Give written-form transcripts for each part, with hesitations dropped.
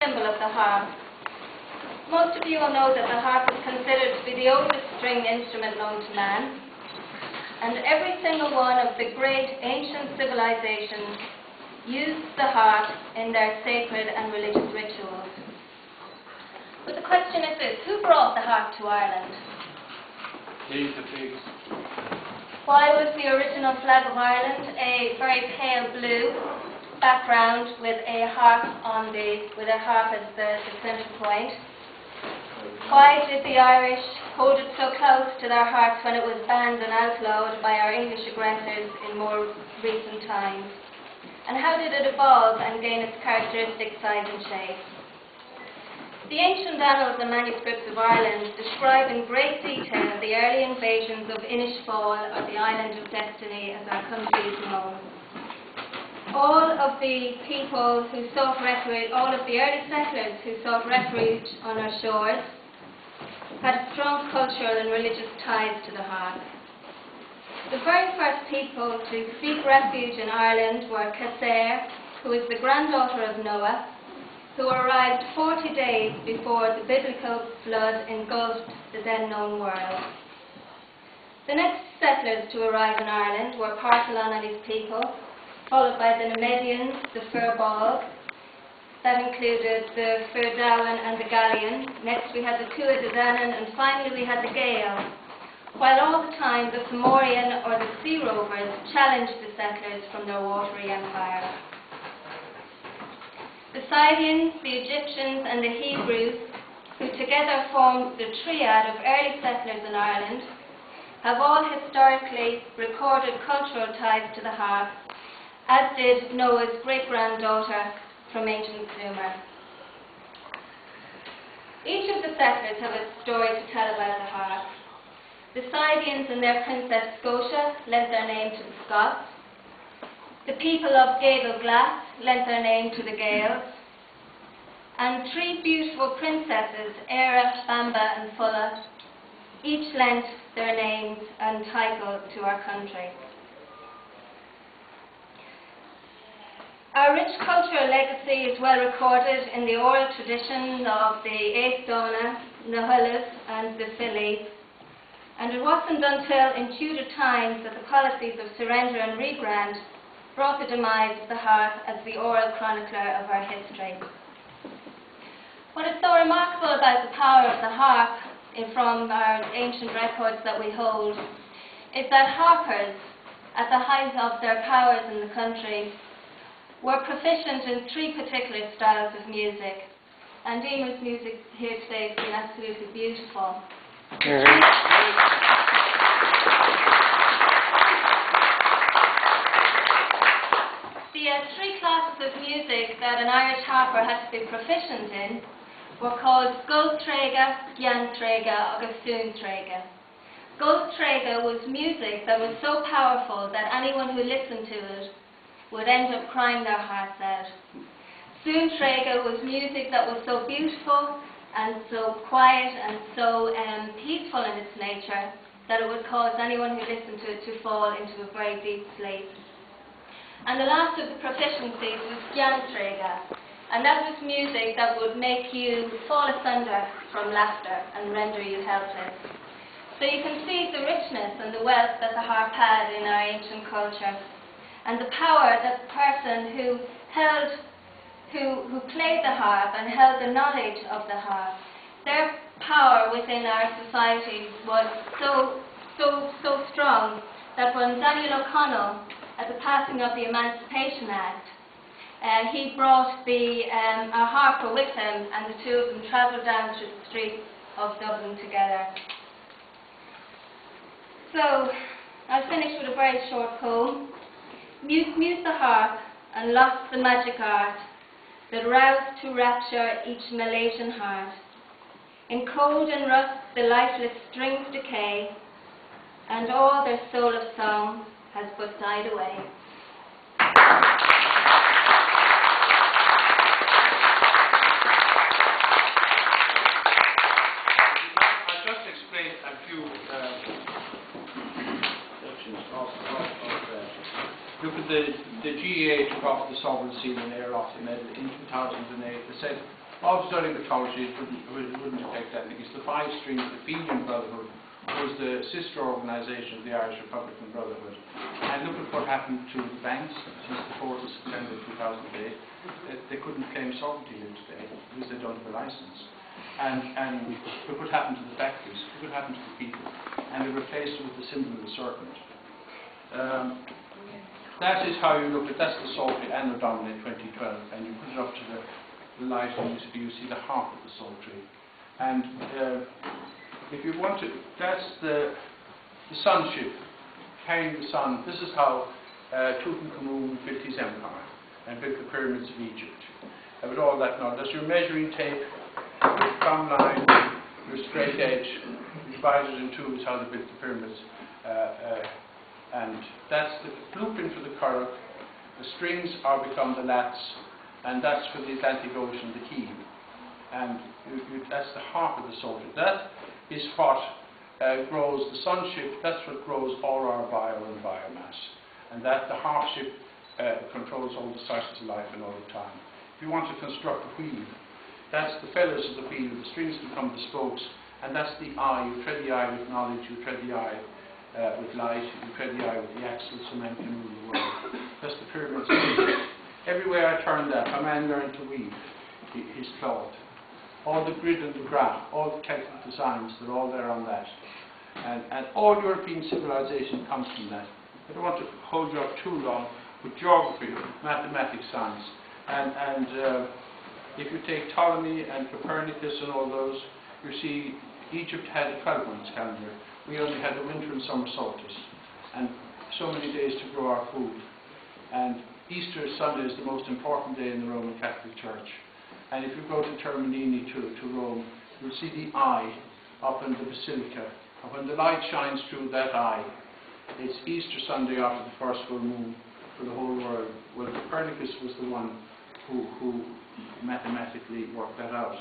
symbol of the harp. Most of you will know that the harp is considered to be the oldest stringed instrument known to man, and every single one of the great ancient civilizations used the harp in their sacred and religious rituals. But the question is this: who brought the harp to Ireland? The pigs. Why was the original flag of Ireland a very pale blue background with a harp with a harp as the central point? Why did the Irish hold it so close to their hearts when it was banned and outlawed by our English aggressors in more recent times? And how did it evolve and gain its characteristic size and shape? The ancient annals and manuscripts of Ireland describe in great detail the early invasions of Inishfall, or the Island of Destiny as our country is known. All of the people who sought refuge, all of the early settlers who sought refuge on our shores had strong cultural and religious ties to the harp. The very first people to seek refuge in Ireland were Casair, who is the granddaughter of Noah, who arrived 40 days before the biblical flood engulfed the then known world. The next settlers to arrive in Ireland were Partholon and his people, followed by the Nemedians, the Fir Bolg. That included the Fir Dowan and the Galleon. Next we had the Tuatha De Danann, and finally we had the Gael. While all the time the Fomorian or the Sea Rovers challenged the settlers from their watery empire. The Scythians, the Egyptians and the Hebrews, who together formed the triad of early settlers in Ireland, have all historically recorded cultural ties to the harp, as did Noah's great-granddaughter from ancient Sumer. Each of the settlers have a story to tell about the harp. The Scythians and their princess Scotia lent their name to the Scots. The people of Gael Glass lent their name to the Gaels. And three beautiful princesses, Éire, Bamba and Fulla, each lent their names and title to our country. Our rich cultural legacy is well recorded in the oral tradition of the Éacdóna, the Hullas and the Fili, and it wasn't until in Tudor times that the policies of surrender and regrant brought the demise of the harp as the oral chronicler of our history. What is so remarkable about the power of the harp from our ancient records that we hold is that harpers, at the height of their powers in the country, were proficient in three particular styles of music. And Eamon's music here today has been absolutely beautiful. The three classes of music that an Irish harper had to be proficient in were called Gultréige, Giantréige, or Súintréige. Gultréige was music that was so powerful that anyone who listened to it would end up crying their hearts out. Súintréige was music that was so beautiful and so quiet and so peaceful in its nature that it would cause anyone who listened to it to fall into a very deep sleep. And the last of the proficiencies was Giantréige, and that was music that would make you fall asunder from laughter and render you helpless. So you can see the richness and the wealth that the harp had in our ancient culture, and the power that the person who played the harp and held the knowledge of the harp, their power within our society was so strong that when Daniel O'Connell, at the passing of the Emancipation Act, he brought a harper with him, and the two of them travelled down through the streets of Dublin together. So, I'll finish with a very short poem. Mute the harp and lost the magic art that roused to rapture each Milesian heart. In cold and rust the lifeless strings decay, and all their soul of song has but died away. I'll just explain a few sections of look at the GAA took off the sovereign seal in Air off the medal in 2008. They said of studying mythology, it wouldn't detect anything. It's the five streams. The Fenian Brotherhood was the sister organisation of the Irish Republican Brotherhood. And look at what happened to the banks since the 4th of September 2008. They couldn't claim sovereignty here today because they don't have a licence. And look what happened to the factories, look what happened to the people. And they replaced it with the symbol of the serpent. That is how you look at, that's the Psaltery Anno Domini 2012, and you put it up to the light and you see the heart of the Psaltery. And if you want to, that's the sunship, carrying the sun. This is how Tutankhamun built his empire and built the pyramids of Egypt. And with all that now, that's your measuring tape, your thumb line, your straight edge, you divide it in two is how they built the pyramids. And that's the blueprint for the curragh. The strings are become the lats, and that's for the Atlantic Ocean, the keel. And that's the heart of the Psaltery. That is what grows the sunship, that's what grows all our bio and biomass. And that the harp ship controls all the cycles of life and all the time. If you want to construct a wheel, that's the feathers of the wheel, the strings become the spokes, and that's the eye. You tread the eye with knowledge, you tread the eye with light, you tread the eye with the axle, so man can rule the world. That's the pyramids of Egypt. Everywhere I turn that, a man learned to weave his cloth. All the grid and the graph, all the Celtic designs, they're all there on that. And all European civilization comes from that. I don't want to hold you up too long with geography, mathematics, science. And if you take Ptolemy and Copernicus and all those, you see Egypt had a 12-month calendar. We only had the winter and summer solstice, and so many days to grow our food. And Easter Sunday is the most important day in the Roman Catholic Church. And if you go to Termini to Rome, you'll see the eye up in the Basilica. And when the light shines through that eye, it's Easter Sunday after the first full moon for the whole world. Well, Copernicus was the one who mathematically worked that out.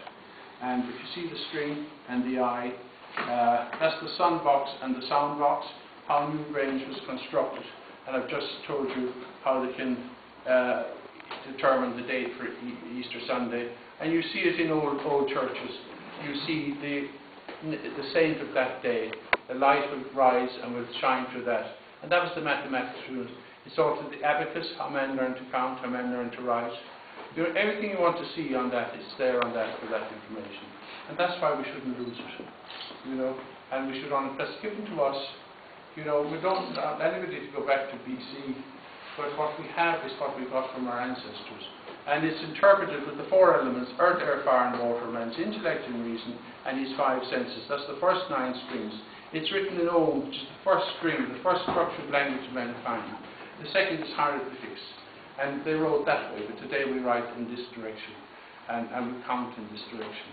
And if you see the string and the eye, that's the sun box and the sound box, how Newgrange was constructed. And I've just told you how they can determine the date for Easter Sunday. And you see it in old churches. You see the saint of that day. The light will rise and will shine through that. And that was the mathematics rule. It's also the abacus, how men learn to count, how men learn to write. Everything you want to see on that is there on that for that information. And that's why we shouldn't lose it. And we should honor, that's given to us. We don't want anybody to go back to BC, but what we have is what we got from our ancestors. And it's interpreted with the four elements, earth, air, fire and water, man's intellect and reason, and his five senses. That's the first 9 strings. It's written in Om, which is the first string, the first structured language of mankind. The second is hieroglyphics. And they wrote that way, but today we write in this direction, and we count in this direction.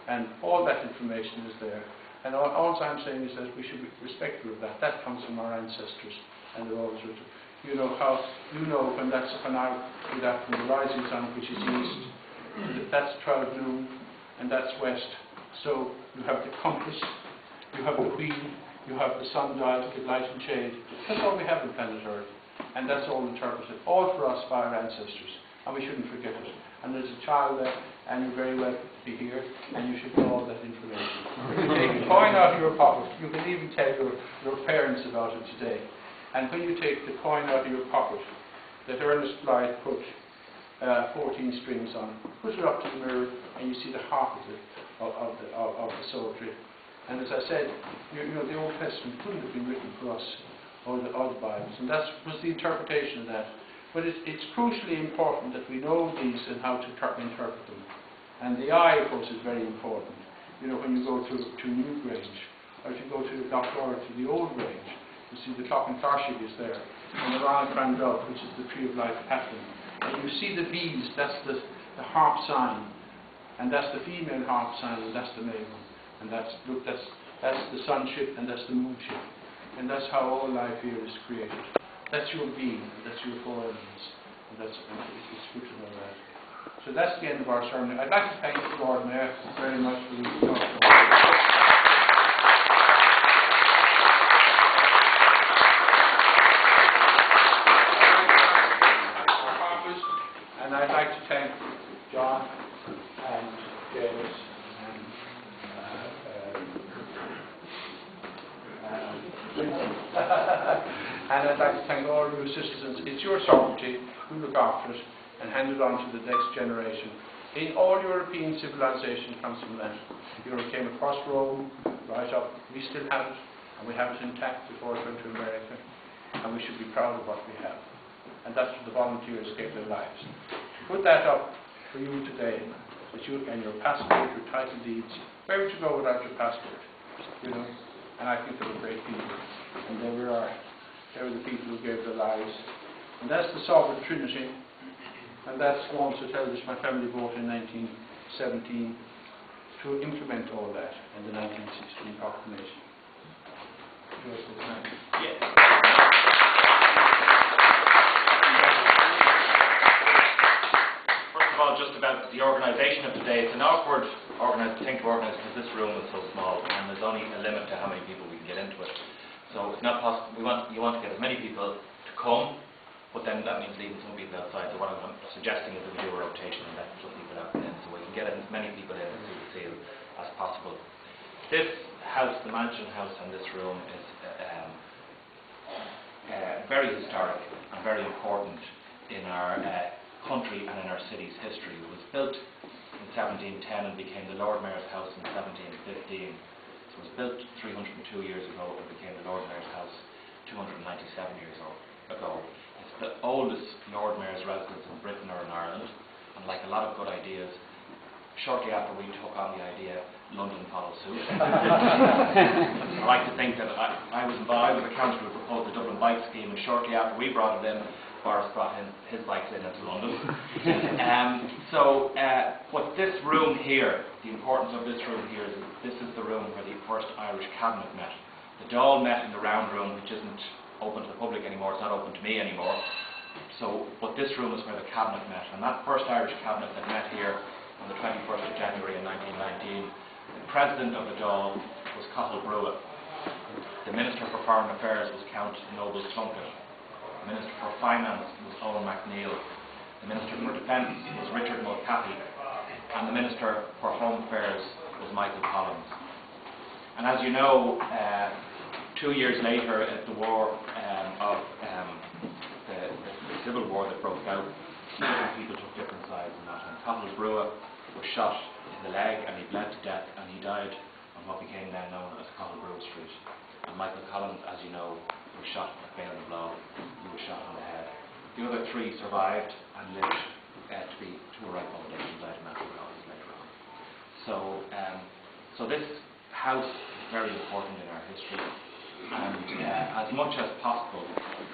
And all that information is there. And all I'm saying is that we should be respectful of that. That comes from our ancestors, and they're always written. When I do that from the rising sun, which is east, that's 12 noon, and that's west. So you have the compass, you have the wheel, you have the sundial to give light and shade. That's all we have on planet Earth. And that's all interpreted, all for us by our ancestors, and we shouldn't forget it. And there's a child there, and you're very welcome to be here, and you should know all that information. You take a coin out of your pocket, you can even tell your parents about it today. And when you take the coin out of your pocket that Ernest Blythe put 14 strings on, put it up to the mirror, and you see the heart of the Psaltery. And as I said, the Old Testament couldn't have been written for us, or the Bibles, and that was the interpretation of that. But it's crucially important that we know these and how to interpret them. And the eye, of course, is very important. When you go to Newgrange, or if you go to Lochgore, to the Old Grange, you see the Clock and Tarshig is there, and the Rana Crandall, which is the Tree of Life pattern. And you see the bees, that's the harp sign, and that's the female harp sign, and that's the male one. And that's the sunship, and that's the moonship. And that's how all life here is created. That's your being, that's your 4 elements. And it's good to know that. So that's the end of our sermon. I'd like to thank the Lord Mayor very much for these talks. And I'd like to thank John and Davis, and I'd like to thank all your citizens. It's your sovereignty. We look after it and hand it on to the next generation. In all European civilization comes from that. Europe came across Rome, right up. We still have it, and we have it intact before it went to America, and we should be proud of what we have. And that's what the volunteers gave their lives. Put that up for you today, that you and your passport, your title deeds. Where would you go without your passport? You know, and I think they were great people, and they were the people who gave their lives. And that's the Sovereign Trinity. And that's also tells us my family voted in 1917 to implement all that in the 1916 proclamation. Yeah. First of all, just about the organisation of today, it's an awkward thing to organise because this room is so small and there's only a limit to how many people we can get into it. So it's not possible. You want to get as many people to come. But then that means leaving some people outside. So what I'm suggesting is that we do a rotation and let some people out in, so we can get as many people in through the seal as possible. This house, the Mansion House, and this room is very historic and very important in our country and in our city's history. It was built in 1710 and became the Lord Mayor's House in 1715. So it was built 302 years ago and became the Lord Mayor's House 297 years ago. It's the oldest Lord Mayor's residence in Britain or in Ireland, and like a lot of good ideas, shortly after we took on the idea, London followed suit. I like to think that I was involved with the council who proposed the Dublin bike scheme, and shortly after we brought it in, Boris brought his bikes into London. But this room here, the importance of this room here is that this is the room where the first Irish cabinet met. The Dáil met in the round room, which isn't open to the public anymore, it's not open to me anymore. But this room is where the cabinet met, and that first Irish cabinet that met here on the 21st of January in 1919, the president of the Dáil was Cathal Brugha. The Minister for Foreign Affairs was Count Noble Plunkett. The Minister for Finance was Owen MacNeill. The Minister for Defence was Richard Mulcahy. And the Minister for Home Affairs was Michael Collins. And as you know, 2 years later, at the war the civil war that broke out, different people took different sides in that. And Cathal Brugha was shot in the leg and he bled to death and he died on what became then known as Cathal Brugha Street. And Michael Collins, as you know, was shot at Bale and Blow. He was shot on the head. The other three survived and lived to a right foundations out of natural causes later on. So this house is very important in our history, and as much as possible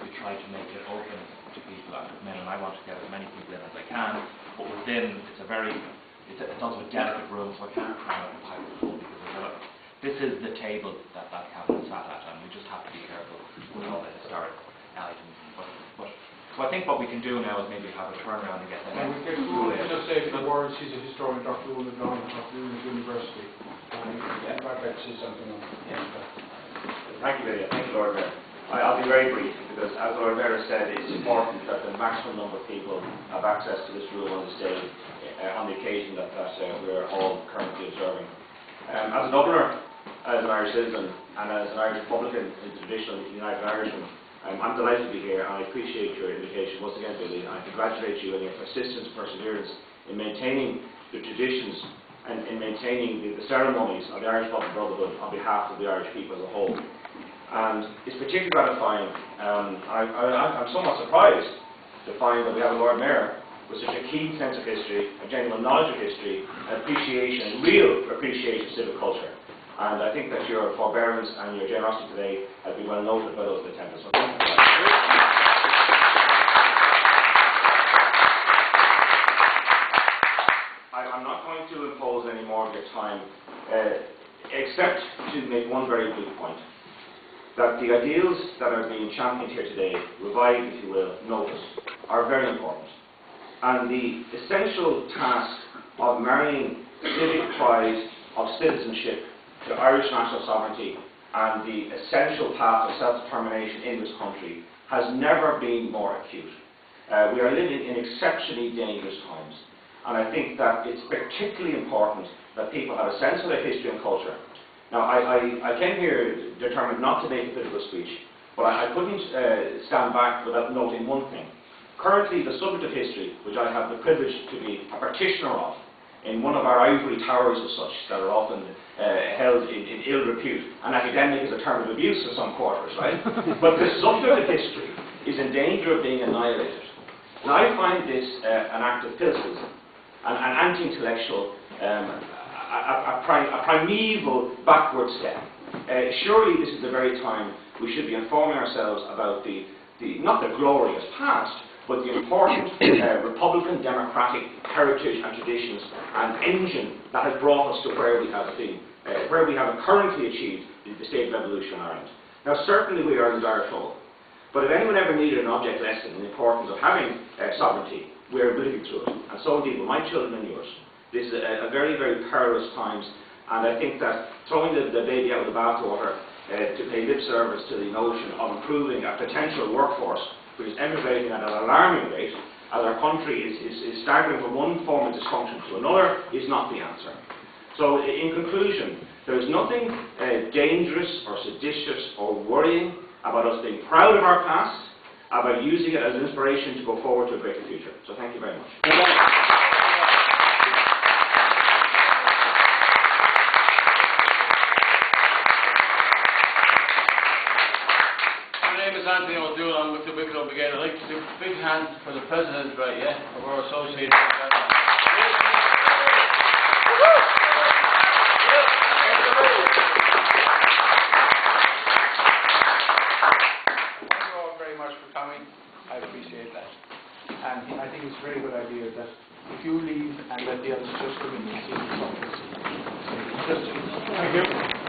we try to make it open to people that come in, and I want to get as many people in as I can, but within it's also a delicate room, so I can't cram it in pipe full because this is the table that cabinet sat at, and we just have to be careful with all the historic items. So I think what we can do now is maybe have a turnaround and get them in. And we can just say a few words. He's a historian, Dr. Owen O'Donnell, Dr. Owen University. I'd like to say something on that. Thank you, Lydia. Thank you, Lord Mayor. I'll be very brief because, as Lord Mayor said, it's important that the maximum number of people have access to this room on this day, on the occasion that we're all currently observing. As a Dubliner, as an Irish citizen, and as an Irish Republican in the tradition of the United Irishman, I'm delighted to be here, and I appreciate your invitation once again, Billy, and I congratulate you on your persistence and perseverance in maintaining the traditions and in maintaining the ceremonies of the Irish Public Brotherhood on behalf of the Irish people as a whole. And it's particularly gratifying. I'm somewhat surprised to find that we have a Lord Mayor with such a keen sense of history, a genuine knowledge of history, and appreciation, real appreciation of civic culture. And I think that your forbearance and your generosity today has been well noted by those in attendance. So thank you for that. I'm not going to impose any more of your time, except to make one very brief point. That the ideals that are being championed here today, revived, if you will, noticed, are very important. And the essential task of marrying civic pride of citizenship to Irish national sovereignty and the essential path of self-determination in this country has never been more acute. We are living in exceptionally dangerous times, And I think that it's particularly important that people have a sense of their history and culture. Now, I came here determined not to make a political speech, but I couldn't stand back without noting one thing. Currently, the subject of history, which I have the privilege to be a practitioner of, in one of our ivory towers as such, that are often held in ill repute, and academic is a term of abuse in some quarters, right? But the subject of history is in danger of being annihilated. And I find this an act of pilsism, an anti-intellectual, a primeval backward step. Surely this is the very time we should be informing ourselves about not the glorious past, but the important Republican democratic heritage and traditions and engine that has brought us to where we have been, where we have currently achieved the state of evolution in Ireland. Now, certainly we are in dire trouble, but if anyone ever needed an object lesson in the importance of having sovereignty, we are living through it, and so indeed will my children and yours. This is a very, very perilous times, and I think that throwing the baby out with the bathwater to pay lip service to the notion of improving a potential workforce which is emigrating at an alarming rate, as our country is staggering from one form of dysfunction to another, is not the answer. So, in conclusion, there is nothing dangerous or seditious or worrying about us being proud of our past, about using it as an inspiration to go forward to a greater future. So, thank you very much. My name is Anthony O'Doul. I'm with the Wicklow Brigade. I'd like to do a big hand for the President, right, of our associated. Thank you all very much for coming. I appreciate that. And I think it's a very good idea that if you leave and let the others just come in and see something. Thank you.